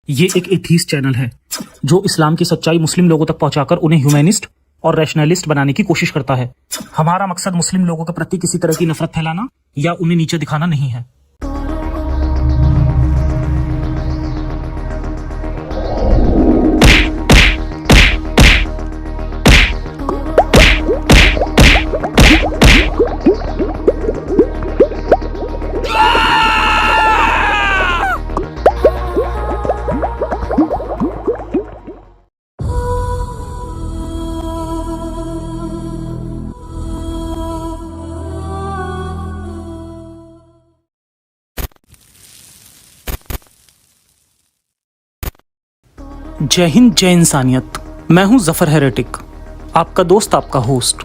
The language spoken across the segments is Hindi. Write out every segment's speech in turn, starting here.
ये एक एथीस्ट चैनल है जो इस्लाम की सच्चाई मुस्लिम लोगों तक पहुंचाकर उन्हें ह्यूमैनिस्ट और रैशनलिस्ट बनाने की कोशिश करता है। हमारा मकसद मुस्लिम लोगों के प्रति किसी तरह की नफरत फैलाना या उन्हें नीचे दिखाना नहीं है। जय हिंद, जय इंसानियत। मैं हूं जफर हेरेटिक, आपका दोस्त, आपका होस्ट।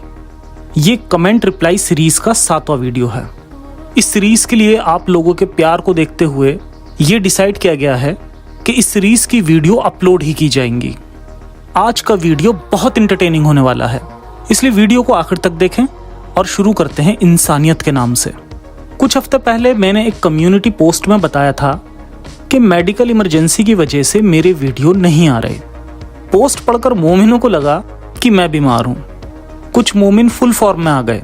ये कमेंट रिप्लाई सीरीज का 7वां वीडियो है। इस सीरीज के लिए आप लोगों के प्यार को देखते हुए ये डिसाइड किया गया है कि इस सीरीज की वीडियो अपलोड ही की जाएंगी। आज का वीडियो बहुत इंटरटेनिंग होने वाला है, इसलिए वीडियो को आखिर तक देखें और शुरू करते हैं इंसानियत के नाम से। कुछ हफ्ते पहले मैंने एक कम्युनिटी पोस्ट में बताया था कि मेडिकल इमरजेंसी की वजह से मेरे वीडियो नहीं आ रहे। पोस्ट पढ़कर मोमिनों को लगा कि मैं बीमार हूं। कुछ मोमिन फुल फॉर्म में आ गए।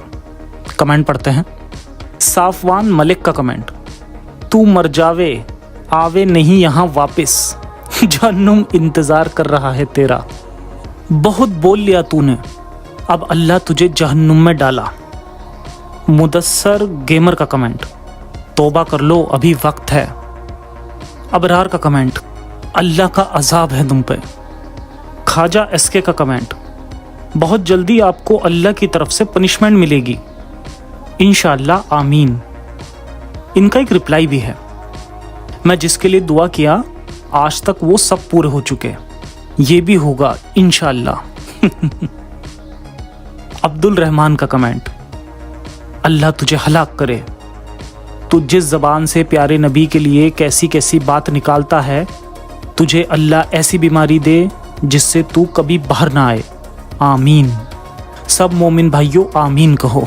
कमेंट पढ़ते हैं। साफवान मलिक का कमेंट, तू मर जावे, आवे नहीं यहां वापस, जहन्नुम इंतजार कर रहा है तेरा। बहुत बोल लिया तूने, अब अल्लाह तुझे जहन्नुम में डाला। मुदस्सर गेमर का कमेंट, तौबा कर लो, अभी वक्त है। अबरार का कमेंट, अल्लाह का अजाब है तुम पे। ख्वाजा एसके का कमेंट, बहुत जल्दी आपको अल्लाह की तरफ से पनिशमेंट मिलेगी, इंशाअल्लाह, आमीन। इनका एक रिप्लाई भी है, मैं जिसके लिए दुआ किया आज तक वो सब पूरे हो चुके, ये भी होगा इंशाअल्लाह। अब्दुल रहमान का कमेंट, अल्लाह तुझे हलाक करे। तू जिस ज़बान से प्यारे नबी के लिए कैसी कैसी बात निकालता है, तुझे अल्लाह ऐसी बीमारी दे जिससे तू कभी बाहर ना आए, आमीन। सब मोमिन भाइयों आमीन कहो।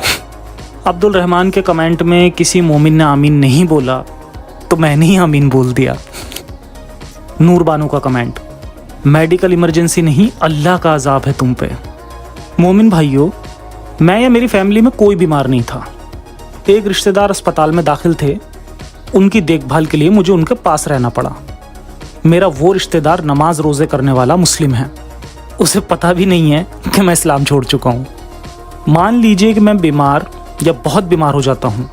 अब्दुल रहमान के कमेंट में किसी मोमिन ने आमीन नहीं बोला तो मैंने ही आमीन बोल दिया। नूर बानो का कमेंट, मेडिकल इमरजेंसी नहीं, अल्लाह का अजाब है तुम पे। मोमिन भाइयों, मैं या मेरी फैमिली में कोई बीमार नहीं था। एक रिश्तेदार अस्पताल में दाखिल थे, उनकी देखभाल के लिए मुझे उनके पास रहना पड़ा। मेरा वो रिश्तेदार नमाज रोज़े करने वाला मुस्लिम है, उसे पता भी नहीं है कि मैं इस्लाम छोड़ चुका हूँ। मान लीजिए कि मैं बीमार या बहुत बीमार हो जाता हूँ,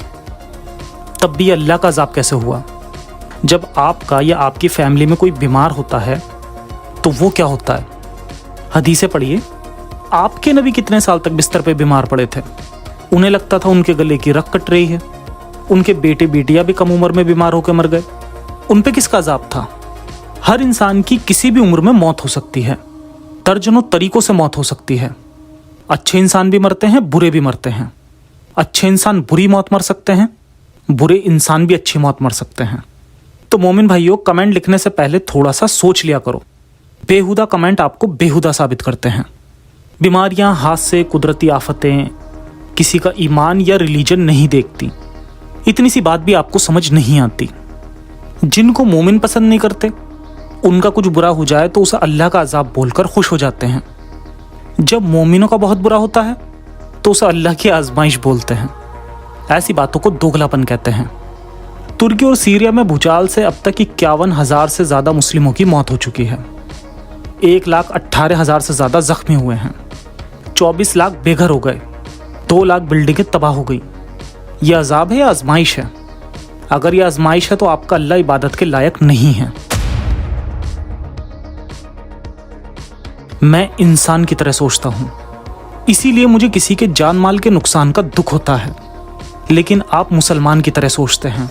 तब भी अल्लाह का अज़ाब कैसे हुआ? जब आपका या आपकी फैमिली में कोई बीमार होता है तो वो क्या होता है? हदीसें पढ़िए। आपके नबी कितने साल तक बिस्तर पे बीमार पड़े थे? उन्हें लगता था उनके गले की रग कट रही है। उनके बेटे बेटियां भी कम उम्र में बीमार होकर मर गए। उन पे किसका अजाब था? हर इंसान की किसी भी उम्र में मौत हो सकती है, दर्जनों तरीकों से मौत हो सकती है। अच्छे इंसान भी मरते हैं, बुरे भी मरते हैं। अच्छे इंसान बुरी मौत मर सकते हैं, बुरे इंसान भी अच्छी मौत मर सकते हैं। तो मोमिन भाइयों, कमेंट लिखने से पहले थोड़ा सा सोच लिया करो। बेहुदा कमेंट आपको बेहुदा साबित करते हैं। बीमारियां, हादसे, कुदरती आफतें किसी का ईमान या रिलीजन नहीं देखती। इतनी सी बात भी आपको समझ नहीं आती। जिनको मोमिन पसंद नहीं करते, उनका कुछ बुरा हो जाए तो उसे अल्लाह का अजाब बोलकर खुश हो जाते हैं। जब मोमिनों का बहुत बुरा होता है तो उसे अल्लाह की आजमाइश बोलते हैं। ऐसी बातों को दोगलापन कहते हैं। तुर्की और सीरिया में भूचाल से अब तक 51,000 से ज़्यादा मुस्लिमों की मौत हो चुकी है। 1,18,000 से ज़्यादा जख्मी हुए हैं। 24 लाख बेघर हो गए। 2 लाख बिल्डिंगें तबाह हो गई। यह अजाब है या आजमाइश है? अगर यह आजमाइश है तो आपका अल्लाह इबादत के लायक नहीं है। मैं इंसान की तरह सोचता हूं, इसीलिए मुझे किसी के जान माल के नुकसान का दुख होता है। लेकिन आप मुसलमान की तरह सोचते हैं।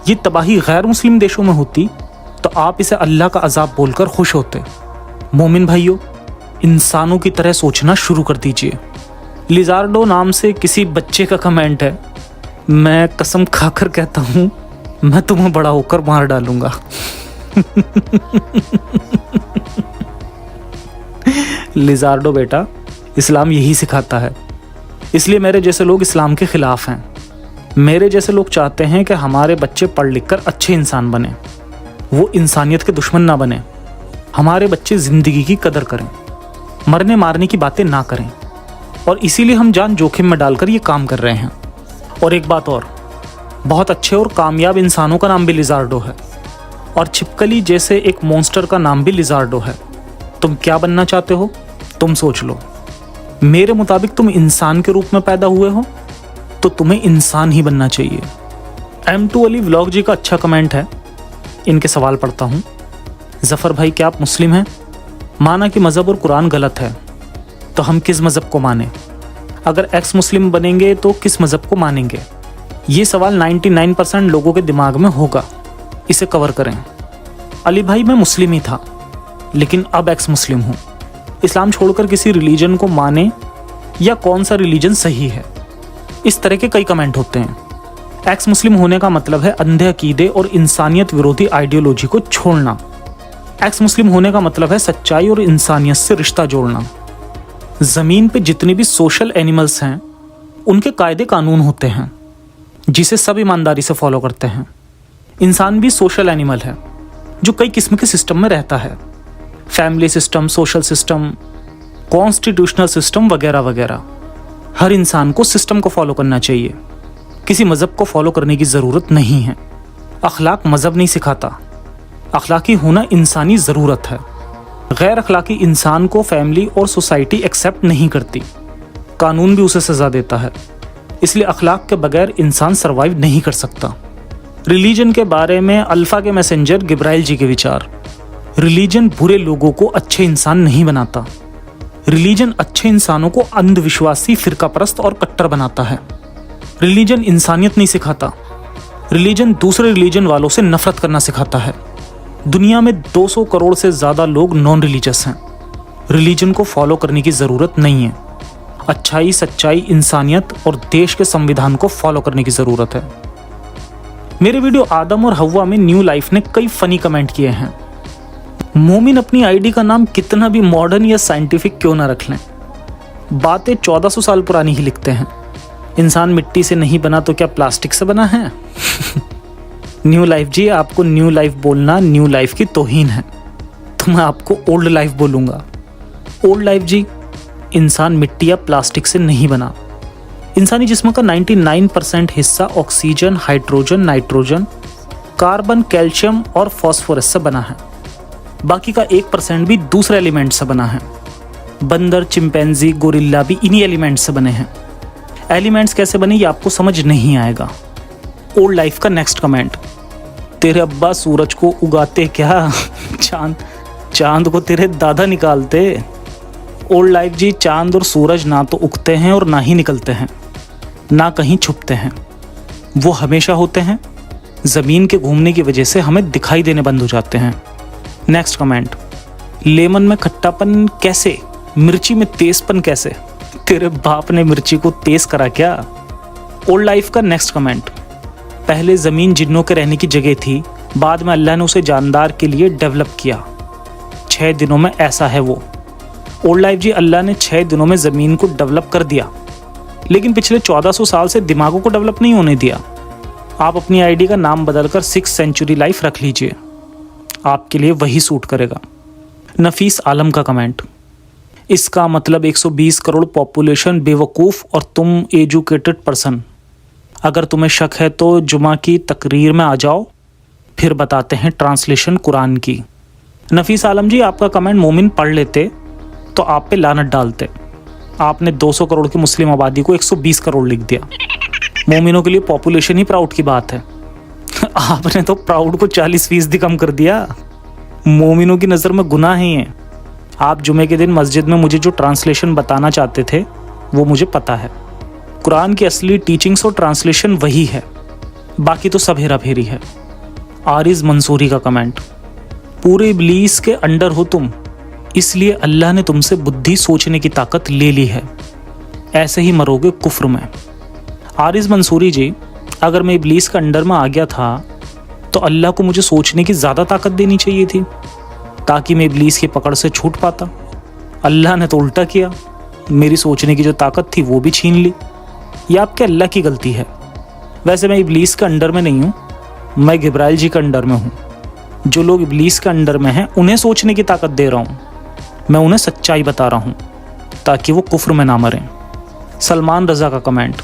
ये तबाही गैर मुस्लिम देशों में होती तो आप इसे अल्लाह का अजाब बोलकर खुश होते। मोमिन भाइयों, इंसानों की तरह सोचना शुरू कर दीजिए। लिजार्डो नाम से किसी बच्चे का कमेंट है, मैं कसम खाकर कहता हूं, मैं तुम्हें बड़ा होकर मार डालूंगा। लिजार्डो बेटा, इस्लाम यही सिखाता है, इसलिए मेरे जैसे लोग इस्लाम के खिलाफ हैं। मेरे जैसे लोग चाहते हैं कि हमारे बच्चे पढ़ लिख कर अच्छे इंसान बने। वो इंसानियत के दुश्मन ना बने। हमारे बच्चे ज़िंदगी की कदर करें, मरने मारने की बातें ना करें, और इसीलिए हम जान जोखिम में डालकर ये काम कर रहे हैं। और एक बात और, बहुत अच्छे और कामयाब इंसानों का नाम भी लिज़ार्डो है, और छिपकली जैसे एक मॉन्स्टर का नाम भी लिज़ार्डो है। तुम क्या बनना चाहते हो, तुम सोच लो। मेरे मुताबिक तुम इंसान के रूप में पैदा हुए हो तो तुम्हें इंसान ही बनना चाहिए। M2 अली व्लॉग जी का अच्छा कमेंट है, इनके सवाल पढ़ता हूँ। जफ़र भाई, क्या आप मुस्लिम हैं? माना कि मज़हब और कुरान गलत है, तो हम किस मज़हब को माने? अगर एक्स मुस्लिम बनेंगे तो किस मज़हब को मानेंगे? ये सवाल 99% लोगों के दिमाग में होगा, इसे कवर करें। अली भाई, मैं मुस्लिम ही था, लेकिन अब एक्स मुस्लिम हूँ। इस्लाम छोड़कर किसी रिलीजन को माने या कौन सा रिलीजन सही है? इस तरह के कई कमेंट होते हैं। एक्स मुस्लिम होने का मतलब है अंधे अकीदे और इंसानियत विरोधी आइडियोलॉजी को छोड़ना। एक्स मुस्लिम होने का मतलब है सच्चाई और इंसानियत से रिश्ता जोड़ना। ज़मीन पे जितने भी सोशल एनिमल्स हैं उनके कायदे कानून होते हैं जिसे सब ईमानदारी से फॉलो करते हैं। इंसान भी सोशल एनिमल है जो कई किस्म के सिस्टम में रहता है, family system, social system, constitutional system वगैरह वगैरह। हर इंसान को सिस्टम को फॉलो करना चाहिए, किसी मज़हब को फॉलो करने की ज़रूरत नहीं है। अखलाक मज़हब नहीं सिखाता, अखलाकी होना इंसानी ज़रूरत है। गैर अखलाकी इंसान को फैमिली और सोसाइटी एक्सेप्ट नहीं करती, कानून भी उसे सज़ा देता है। इसलिए अखलाक के बगैर इंसान सर्वाइव नहीं कर सकता। रिलीजन के बारे में अल्फ़ा के मैसेंजर गिब्राइल जी के विचार। रिलीजन बुरे लोगों को अच्छे इंसान नहीं बनाता। रिलीजन अच्छे इंसानों को अंधविश्वासी, फिरकापरस्त और कट्टर बनाता है। रिलीजन इंसानियत नहीं सिखाता। रिलीजन दूसरे रिलीजन वालों से नफरत करना सिखाता है। दुनिया में 200 करोड़ से ज़्यादा लोग नॉन रिलीजियस हैं। रिलीजन को फॉलो करने की ज़रूरत नहीं है। अच्छाई, सच्चाई, इंसानियत और देश के संविधान को फॉलो करने की ज़रूरत है। मेरे वीडियो आदम और हव्वा में न्यू लाइफ ने कई फनी कमेंट किए हैं। मोमिन अपनी आईडी का नाम कितना भी मॉडर्न या साइंटिफिक क्यों ना रख लें, बातें 1400 साल पुरानी ही लिखते हैं। इंसान मिट्टी से नहीं बना तो क्या प्लास्टिक से बना है? न्यू लाइफ जी, आपको न्यू लाइफ बोलना न्यू लाइफ की तौहीन है, तो मैं आपको ओल्ड लाइफ बोलूँगा। ओल्ड लाइफ जी, इंसान मिट्टी या प्लास्टिक से नहीं बना। इंसानी जिस्म का 99% हिस्सा oxygen, hydrogen, nitrogen, carbon, calcium और फॉस्फोरस से बना है। बाकी का 1% भी दूसरे एलिमेंट से बना है। बंदर, चिंपैंजी, गोरिल्ला भी इन्हीं एलिमेंट से बने हैं। एलिमेंट्स कैसे बने ये आपको समझ नहीं आएगा। ओल्ड लाइफ का नेक्स्ट कमेंट, तेरे अब्बा सूरज को उगाते क्या, चांद को तेरे दादा निकालते। ओल्ड लाइफ जी, चांद और सूरज ना तो उगते हैं और ना ही निकलते हैं, ना कहीं छुपते हैं। वो हमेशा होते हैं, ज़मीन के घूमने की वजह से हमें दिखाई देने बंद हो जाते हैं। नेक्स्ट कमेंट, लेमन में खट्टापन कैसे, मिर्ची में तेजपन कैसे? तेरे बाप ने मिर्ची को तेज करा क्या? ओल्ड लाइफ का नेक्स्ट कमेंट, पहले ज़मीन जिन्नों के रहने की जगह थी, बाद में अल्लाह ने उसे जानदार के लिए डेवलप किया। 6 दिनों में ऐसा है वो। ओल्ड लाइफ जी, अल्लाह ने 6 दिनों में ज़मीन को डेवलप कर दिया, लेकिन पिछले 1400 साल से दिमागों को डेवलप नहीं होने दिया। आप अपनी आईडी का नाम बदलकर 6th सेंचुरी लाइफ रख लीजिए, आपके लिए वही सूट करेगा। नफीस आलम का कमेंट, इसका मतलब 120 करोड़ पॉपुलेशन बेवकूफ़ और तुम एजुकेटेड पर्सन। अगर तुम्हें शक है तो जुमा की तकरीर में आ जाओ, फिर बताते हैं ट्रांसलेशन कुरान की। नफीस आलम जी, आपका कमेंट मोमिन पढ़ लेते तो आप पे लानत डालते। आपने 200 करोड़ की मुस्लिम आबादी को 120 करोड़ लिख दिया। मोमिनों के लिए पॉपुलेशन ही प्राउड की बात है। आपने तो प्राउड को 40% कम कर दिया। मोमिनों की नज़र में गुनाह ही है। आप जुमे के दिन मस्जिद में मुझे जो ट्रांसलेशन बताना चाहते थे वो मुझे पता है। कुरान की असली टीचिंग्स और ट्रांसलेशन वही है, बाकी तो सब हेरा फेरी है। आरिज मंसूरी का कमेंट, पूरे इब्लीस के अंडर हो तुम, इसलिए अल्लाह ने तुमसे बुद्धि सोचने की ताकत ले ली है, ऐसे ही मरोगे कुफ्र में। आरिज मंसूरी जी, अगर मैं इब्लीस के अंडर में आ गया था तो अल्लाह को मुझे सोचने की ज़्यादा ताकत देनी चाहिए थी ताकि मैं इब्लीस की पकड़ से छूट पाता। अल्लाह ने तो उल्टा किया, मेरी सोचने की जो ताकत थी वो भी छीन ली। यह आपके अल्लाह की गलती है। वैसे मैं इब्लीस के अंडर में नहीं हूँ, मैं गिब्राइल जी के अंडर में हूँ। जो लोग इब्लीस के अंडर में हैं उन्हें सोचने की ताकत दे रहा हूँ। मैं उन्हें सच्चाई बता रहा हूँ ताकि वो कुफ्र में ना मरें। सलमान रज़ा का कमेंट,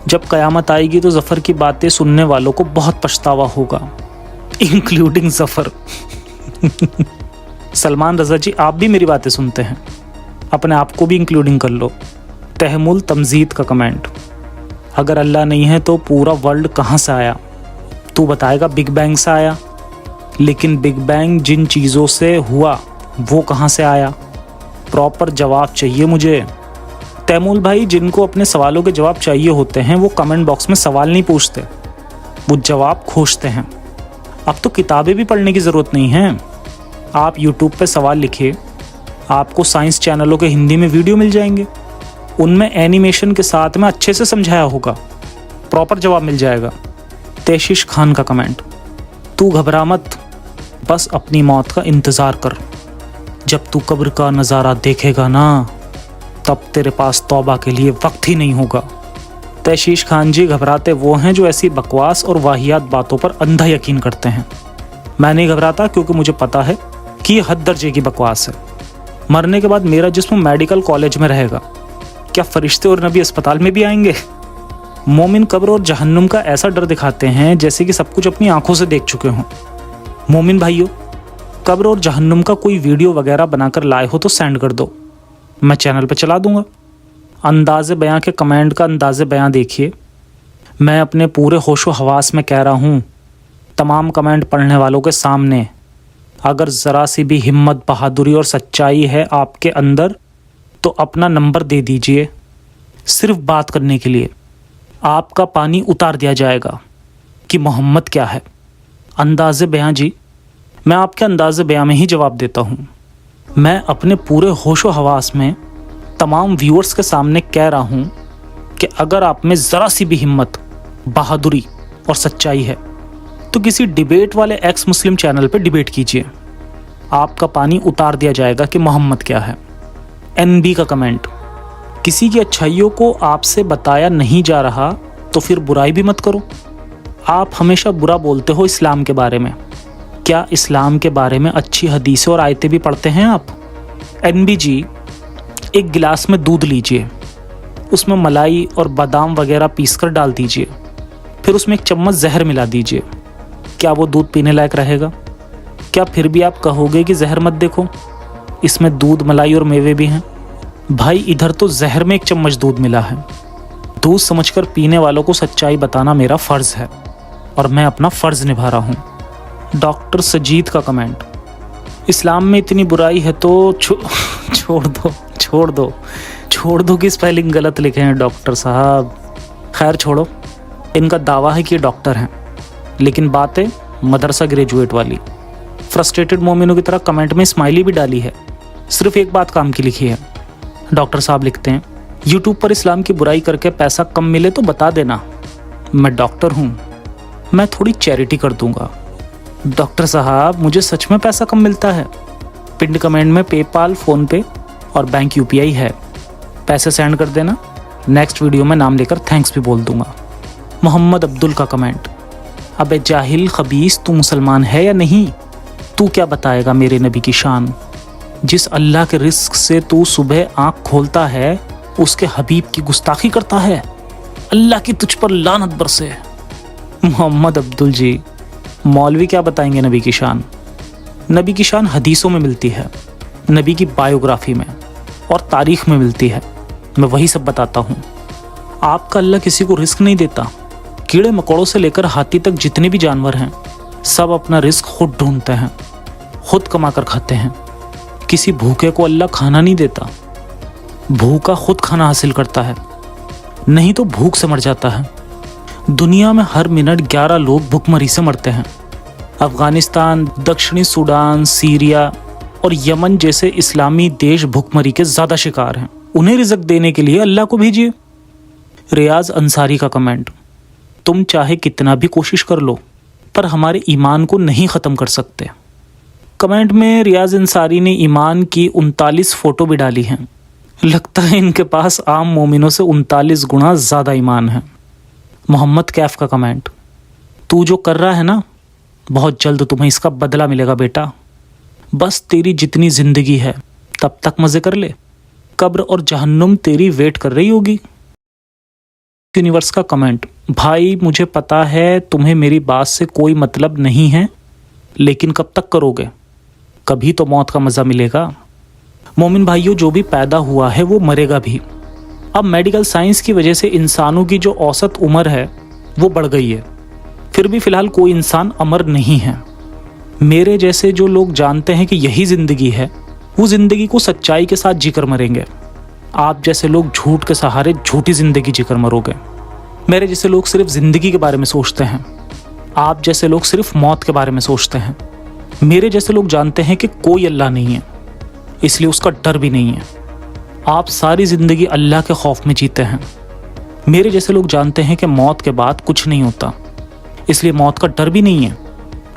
जब क़यामत आएगी तो ज़फ़र की बातें सुनने वालों को बहुत पछतावा होगा, इंक्लूडिंग ज़फ़र। सलमान रज़ा जी, आप भी मेरी बातें सुनते हैं, अपने आप को भी इंक्लूडिंग कर लो। तहमुल तमजीद का कमेंट, अगर अल्लाह नहीं है तो पूरा वर्ल्ड कहाँ से आया? तू बताएगा बिग बैंग से आया, लेकिन बिग बैंग जिन चीज़ों से हुआ वो कहाँ से आया? प्रॉपर जवाब चाहिए मुझे। तैमूल भाई, जिनको अपने सवालों के जवाब चाहिए होते हैं वो कमेंट बॉक्स में सवाल नहीं पूछते, वो जवाब खोजते हैं। अब तो किताबें भी पढ़ने की ज़रूरत नहीं है, आप यूट्यूब पे सवाल लिखिए, आपको साइंस चैनलों के हिंदी में वीडियो मिल जाएंगे, उनमें एनिमेशन के साथ में अच्छे से समझाया होगा, प्रॉपर जवाब मिल जाएगा। तेशिश खान का कमेंट, तू घबरा मत, बस अपनी मौत का इंतज़ार कर। जब तू कब्र का नज़ारा देखेगा ना, तब तेरे पास तौबा के लिए वक्त ही नहीं होगा। तेशिश खान जी, घबराते वो हैं जो ऐसी बकवास और वाहियात बातों पर अंधा यकीन करते हैं। मैं नहीं घबराता क्योंकि मुझे पता है कि ये हद दर्जे की बकवास है। मरने के बाद मेरा जिस्म मेडिकल कॉलेज में रहेगा, क्या फरिश्ते और नबी अस्पताल में भी आएंगे? मोमिन कब्र और जहन्नुम का ऐसा डर दिखाते हैं जैसे कि सब कुछ अपनी आंखों से देख चुके हों। मोमिन भाइयों, कब्र और जहन्नुम का कोई वीडियो वगैरह बनाकर लाए हो तो सेंड कर दो, मैं चैनल पे चला दूंगा। अंदाज़े बयां के कमेंट का अंदाज़े बयां देखिए। मैं अपने पूरे होशो हवास में कह रहा हूँ, तमाम कमेंट पढ़ने वालों के सामने, अगर ज़रा सी भी हिम्मत, बहादुरी और सच्चाई है आपके अंदर तो अपना नंबर दे दीजिए, सिर्फ बात करने के लिए। आपका पानी उतार दिया जाएगा कि मोहम्मद क्या है। अंदाज़े बयां जी, मैं आपके अंदाज़े बयां में ही जवाब देता हूँ। मैं अपने पूरे होशो हवास में तमाम व्यूअर्स के सामने कह रहा हूँ कि अगर आप में ज़रा सी भी हिम्मत, बहादुरी और सच्चाई है तो किसी डिबेट वाले एक्स मुस्लिम चैनल पे डिबेट कीजिए, आपका पानी उतार दिया जाएगा कि मोहम्मद क्या है। NB का कमेंट, किसी की अच्छाइयों को आपसे बताया नहीं जा रहा तो फिर बुराई भी मत करो। आप हमेशा बुरा बोलते हो इस्लाम के बारे में, क्या इस्लाम के बारे में अच्छी हदीसें और आयतें भी पढ़ते हैं आप? NB जी, एक गिलास में दूध लीजिए, उसमें मलाई और बादाम वगैरह पीसकर डाल दीजिए, फिर उसमें एक चम्मच जहर मिला दीजिए, क्या वो दूध पीने लायक रहेगा? क्या फिर भी आप कहोगे कि जहर मत देखो, इसमें दूध, मलाई और मेवे भी हैं? भाई, इधर तो जहर में एक चम्मच दूध मिला है। दूध समझकर पीने वालों को सच्चाई बताना मेरा फ़र्ज़ है और मैं अपना फ़र्ज़ निभा रहा हूँ। डॉक्टर सजीद का कमेंट, इस्लाम में इतनी बुराई है तो छोड़ दो कि स्पेलिंग गलत लिखे हैं डॉक्टर साहब। खैर छोड़ो, इनका दावा है कि ये डॉक्टर हैं लेकिन बातें मदरसा ग्रेजुएट वाली। फ्रस्ट्रेटेड मोमिनों की तरह कमेंट में स्माइली भी डाली है, सिर्फ एक बात काम की लिखी है। डॉक्टर साहब लिखते हैं, यूट्यूब पर इस्लाम की बुराई करके पैसा कम मिले तो बता देना, मैं डॉक्टर हूँ, मैं थोड़ी चैरिटी कर दूंगा। डॉक्टर साहब, मुझे सच में पैसा कम मिलता है। पिंड कमेंट में पेपाल, फ़ोन पे और बैंक UPI है, पैसे सेंड कर देना, नेक्स्ट वीडियो में नाम लेकर थैंक्स भी बोल दूंगा। मोहम्मद अब्दुल का कमेंट, अबे जाहिल खबीस, तू मुसलमान है या नहीं? तू क्या बताएगा मेरे नबी की शान? जिस अल्लाह के रिस्क से तू सुबह आँख खोलता है उसके हबीब की गुस्ताखी करता है, अल्लाह की तुझ पर लानत बरसे। मोहम्मद अब्दुल जी, मौलवी क्या बताएंगे नबी की शान? नबी की शान हदीसों में मिलती है, नबी की बायोग्राफी में और तारीख़ में मिलती है, मैं वही सब बताता हूँ। आपका अल्लाह किसी को रिस्क नहीं देता। कीड़े मकोड़ों से लेकर हाथी तक जितने भी जानवर हैं सब अपना रिस्क खुद ढूंढते हैं, खुद कमा कर खाते हैं। किसी भूखे को अल्लाह खाना नहीं देता, भूखा खुद खाना हासिल करता है, नहीं तो भूख से मर जाता है। दुनिया में हर मिनट 11 लोग भूखमरी से मरते हैं। अफगानिस्तान, दक्षिणी सूडान, सीरिया और यमन जैसे इस्लामी देश भूखमरी के ज़्यादा शिकार हैं। उन्हें रिज़्क देने के लिए अल्लाह को भेजिए। रियाज अंसारी का कमेंट, तुम चाहे कितना भी कोशिश कर लो पर हमारे ईमान को नहीं ख़त्म कर सकते। कमेंट में रियाज अंसारी ने ईमान की 39 फ़ोटो भी डाली हैं। लगता है इनके पास आम मोमिनों से 39 गुना ज़्यादा ईमान है। मोहम्मद कैफ का कमेंट, तू जो कर रहा है ना बहुत जल्द तुम्हें इसका बदला मिलेगा बेटा। बस तेरी जितनी जिंदगी है तब तक मजे कर ले, कब्र और जहन्नुम तेरी वेट कर रही होगी। यूनिवर्स का कमेंट, भाई मुझे पता है तुम्हें मेरी बात से कोई मतलब नहीं है, लेकिन कब तक करोगे? कभी तो मौत का मज़ा मिलेगा। मोमिन भाइयों, जो भी पैदा हुआ है वो मरेगा भी। अब मेडिकल साइंस की वजह से इंसानों की जो औसत उम्र है वो बढ़ गई है, फिर भी फ़िलहाल कोई इंसान अमर नहीं है। मेरे जैसे जो लोग जानते हैं कि यही ज़िंदगी है, वो ज़िंदगी को सच्चाई के साथ जीकर मरेंगे। आप जैसे लोग झूठ के सहारे झूठी ज़िंदगी जीकर मरोगे। मेरे जैसे लोग सिर्फ ज़िंदगी के बारे में सोचते हैं। आप जैसे लोग सिर्फ मौत के बारे में सोचते हैं। मेरे जैसे लोग जानते हैं कि कोई अल्लाह नहीं है, इसलिए उसका डर भी नहीं है। आप सारी ज़िंदगी अल्लाह के खौफ में जीते हैं। मेरे जैसे लोग जानते हैं कि मौत के बाद कुछ नहीं होता, इसलिए मौत का डर भी नहीं है।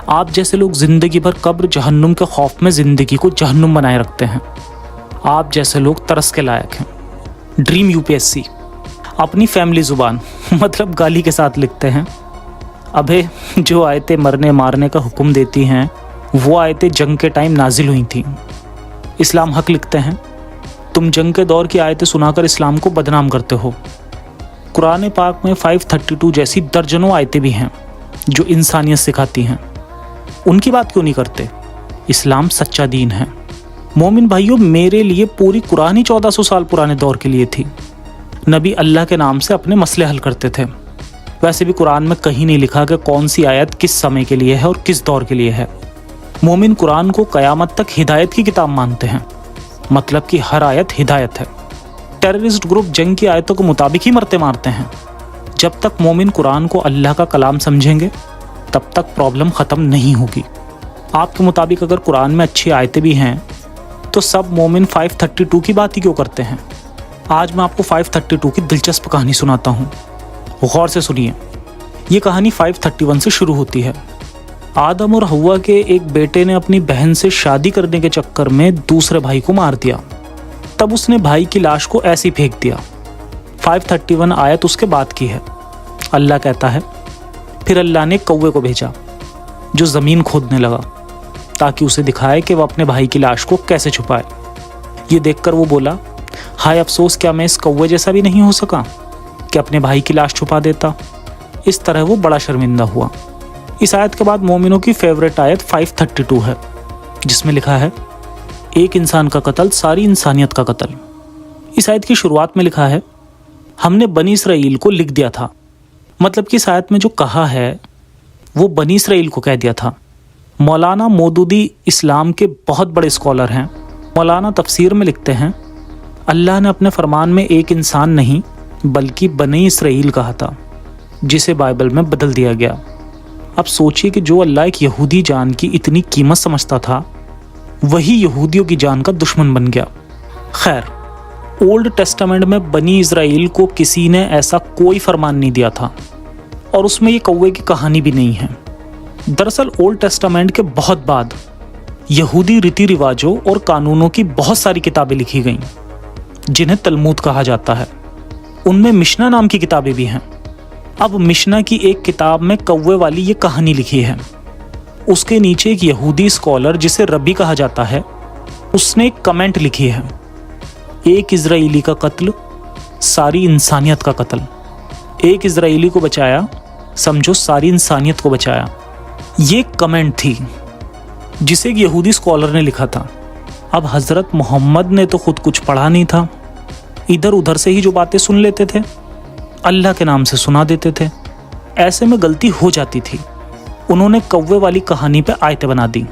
आप जैसे लोग ज़िंदगी भर कब्र जहन्नुम के खौफ में ज़िंदगी को जहन्नुम बनाए रखते हैं। आप जैसे लोग तरस के लायक हैं। ड्रीम यूपीएससी अपनी फैमिली ज़ुबान मतलब गाली के साथ लिखते हैं, अबे जो आयतें मरने मारने का हुक्म देती हैं वो आयतें जंग के टाइम नाजिल हुई थी। इस्लाम हक लिखते हैं, तुम जंग के दौर की आयतें सुनाकर इस्लाम को बदनाम करते हो। कुरान पाक में 532 जैसी दर्जनों आयतें भी हैं जो इंसानियत सिखाती हैं, उनकी बात क्यों नहीं करते? इस्लाम सच्चा दीन है। मोमिन भाइयों, मेरे लिए पूरी कुरान ही 1400 साल पुराने दौर के लिए थी। नबी अल्लाह के नाम से अपने मसले हल करते थे। वैसे भी कुरान में कहीं नहीं लिखा कि कौन सी आयत किस समय के लिए है और किस दौर के लिए है। मोमिन कुरान को क़यामत तक हिदायत की किताब मानते हैं, मतलब कि हर आयत हिदायत है। टेररिस्ट ग्रुप जंग की आयतों के मुताबिक ही मरते मारते हैं। जब तक मोमिन कुरान को अल्लाह का कलाम समझेंगे तब तक प्रॉब्लम ख़त्म नहीं होगी। आपके मुताबिक अगर कुरान में अच्छी आयतें भी हैं तो सब मोमिन 532 की बात ही क्यों करते हैं? आज मैं आपको 532 की दिलचस्प कहानी सुनाता हूँ, गौर से सुनिए। ये कहानी 531 से शुरू होती है। आदम और हव्वा के एक बेटे ने अपनी बहन से शादी करने के चक्कर में दूसरे भाई को मार दिया। तब उसने भाई की लाश को ऐसे ही फेंक दिया। 531 आयत उसके बाद की है। अल्लाह कहता है, फिर अल्लाह ने कौवे को भेजा जो ज़मीन खोदने लगा ताकि उसे दिखाए कि वह अपने भाई की लाश को कैसे छुपाए। ये देखकर वो बोला, हाय अफसोस, क्या मैं इस कौवे जैसा भी नहीं हो सका कि अपने भाई की लाश छुपा देता। इस तरह वो बड़ा शर्मिंदा हुआ। इस आयत के बाद मोमिनों की फेवरेट आयत 532 है, जिसमें लिखा है, एक इंसान का कत्ल सारी इंसानियत का कत्ल। इस आयत की शुरुआत में लिखा है, हमने बनी इसराइल को लिख दिया था। मतलब कि इस आयत में जो कहा है वो बनी इसराइल को कह दिया था। मौलाना मौदूदी इस्लाम के बहुत बड़े स्कॉलर हैं। मौलाना तफसीर में लिखते हैं, अल्लाह ने अपने फरमान में एक इंसान नहीं बल्कि बनी इसराइल कहा था, जिसे बाइबल में बदल दिया गया। अब सोचिए कि जो अल्लाह एक यहूदी जान की इतनी कीमत समझता था, वही यहूदियों की जान का दुश्मन बन गया। खैर, ओल्ड टेस्टामेंट में बनी इज़राइल को किसी ने ऐसा कोई फरमान नहीं दिया था और उसमें ये कौवे की कहानी भी नहीं है। दरअसल ओल्ड टेस्टामेंट के बहुत बाद यहूदी रीति रिवाजों और कानूनों की बहुत सारी किताबें लिखी गईं, जिन्हें तलमूद कहा जाता है। उनमें मिशना नाम की किताबें भी हैं। अब मिशना की एक किताब में कौवे वाली ये कहानी लिखी है। उसके नीचे एक यहूदी स्कॉलर जिसे रबी कहा जाता है, उसने एक कमेंट लिखी है, एक इजराइली का कत्ल सारी इंसानियत का कत्ल। एक इजराइली को बचाया, समझो सारी इंसानियत को बचाया। ये कमेंट थी जिसे एक यहूदी स्कॉलर ने लिखा था। अब हज़रत मोहम्मद ने तो खुद कुछ पढ़ा नहीं था, इधर उधर से ही जो बातें सुन लेते थे, अल्लाह के नाम से सुना देते थे। ऐसे में गलती हो जाती थी। उन्होंने कौवे वाली कहानी पे आयतें बना दी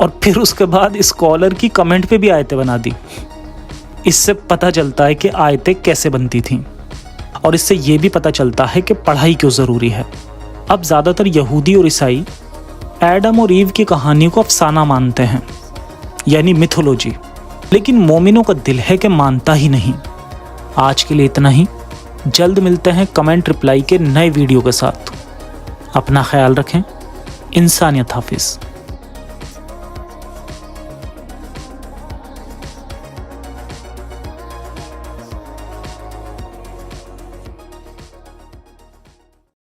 और फिर उसके बाद स्कॉलर की कमेंट पे भी आयतें बना दी। इससे पता चलता है कि आयतें कैसे बनती थीं और इससे ये भी पता चलता है कि पढ़ाई क्यों ज़रूरी है। अब ज़्यादातर यहूदी और ईसाई एडम और ईव की कहानी को अफसाना मानते हैं, यानी मिथोलॉजी, लेकिन मोमिनों का दिल है कि मानता ही नहीं। आज के लिए इतना ही। जल्द मिलते हैं कमेंट रिप्लाई के नए वीडियो के साथ। अपना ख्याल रखें। इंसानियत हाफिज़।